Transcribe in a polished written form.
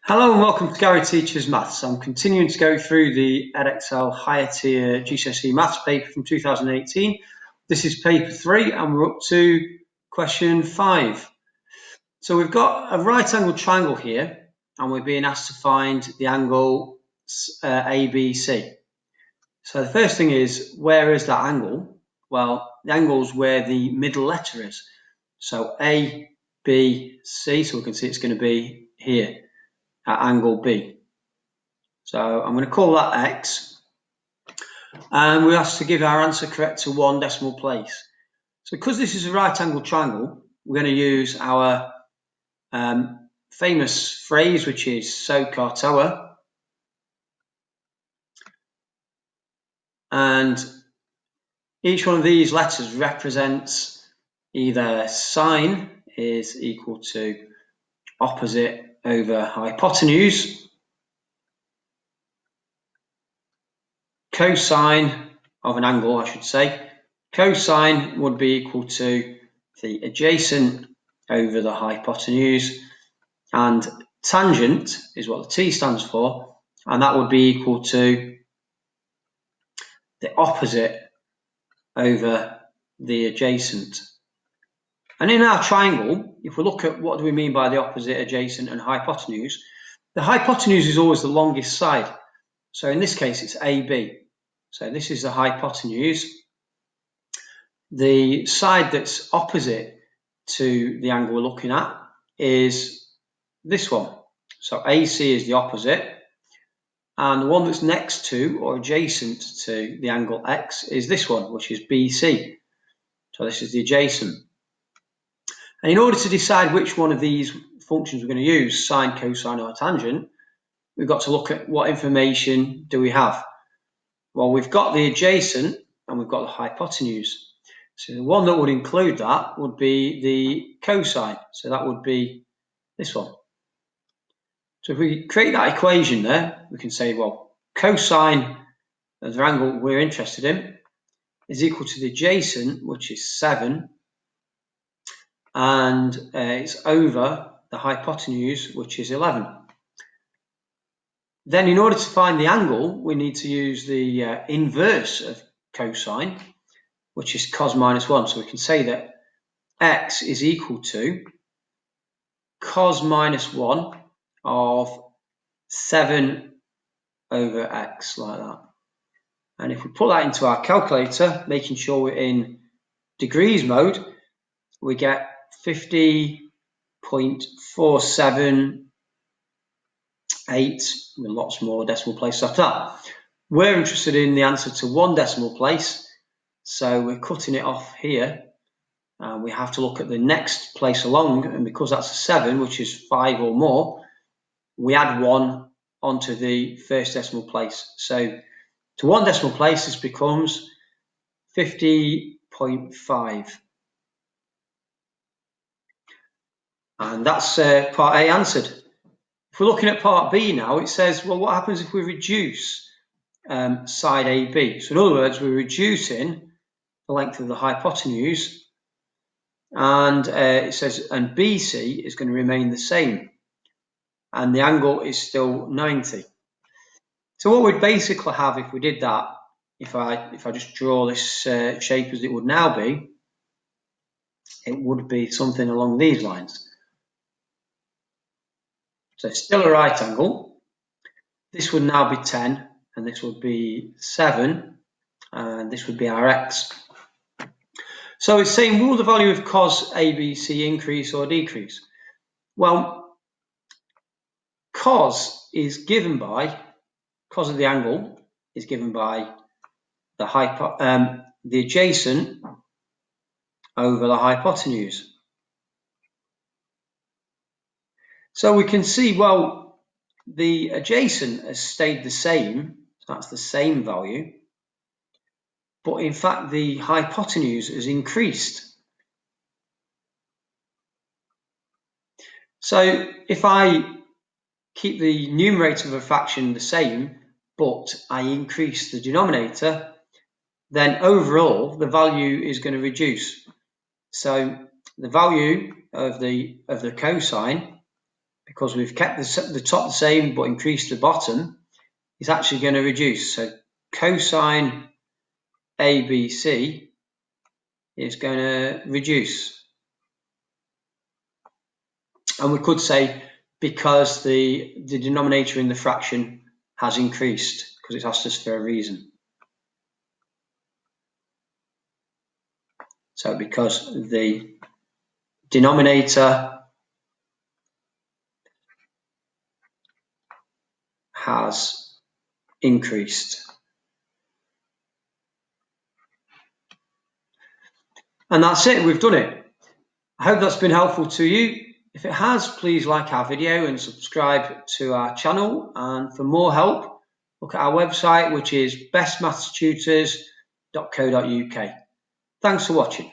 Hello and welcome to Gary Teaches Maths. I'm continuing to go through the Edexcel higher tier GCSE Maths paper from 2018. This is paper 3 and we're up to question 5. So we've got a right angled triangle here and we're being asked to find the angle ABC. So the first thing is, where is that angle? Well, the angle is where the middle letter is. So A, B, C, so we can see it's going to be here at angle B. So I'm going to call that X, and we're asked to give our answer correct to one decimal place. So because this is a right angled triangle, we're going to use our famous phrase, which is SOHCAHTOA, and each one of these letters represents either sine is equal to opposite over hypotenuse, cosine of an angle, I should say. Cosine would be equal to the adjacent over the hypotenuse, and tangent is what the T stands for, and that would be equal to the opposite over the adjacent. And in our triangle, if we look at what do we mean by the opposite, adjacent and hypotenuse, the hypotenuse is always the longest side. So in this case it's AB. So this is the hypotenuse. The side that's opposite to the angle we're looking at is this one. So AC is the opposite, and the one that's next to or adjacent to the angle X is this one, which is BC. So this is the adjacent. And in order to decide which one of these functions we're going to use, sine, cosine or tangent, we've got to look at what information do we have. Well, we've got the adjacent and we've got the hypotenuse. So the one that would include that would be the cosine. So that would be this one. So if we create that equation there, we can say, well, cosine of the angle we're interested in is equal to the adjacent, which is 7, and it's over the hypotenuse, which is 11. Then in order to find the angle, we need to use the inverse of cosine, which is cos minus 1. So we can say that X is equal to cos minus 1 of 7 over X, like that. And if we put that into our calculator, making sure we're in degrees mode, we get 50.478 with lots more decimal places after that. We're interested in the answer to one decimal place, so we're cutting it off here. We have to look at the next place along, and because that's a 7, which is 5 or more, we add 1 onto the first decimal place. So to one decimal place, this becomes 50.5. And that's part A answered. If we're looking at part B now, it says, well, what happens if we reduce side AB? So in other words, we're reducing the length of the hypotenuse, and it says, and BC is going to remain the same, and the angle is still 90. So what we'd basically have if we did that, if I just draw this shape as it would now be, it would be something along these lines. So it's still a right angle. This would now be 10, and this would be 7, and this would be our X. So it's saying, will the value of cos ABC increase or decrease? Well, cos is given by, cos of the angle is given by the adjacent over the hypotenuse. So we can see, well, the adjacent has stayed the same, so that's the same value, but in fact the hypotenuse has increased. So if I keep the numerator of a fraction the same, but I increase the denominator, then overall the value is going to reduce. So the value of the cosine because we've kept the top the same but increased the bottom, is actually going to reduce. So cosine ABC is going to reduce. And we could say because the denominator in the fraction has increased, because it's asked us for a reason. So because the denominator has increased. And that's it, we've done it. I hope that's been helpful to you. If it has, please like our video and subscribe to our channel. And for more help, look at our website, which is bestmathstutors.co.uk. Thanks for watching.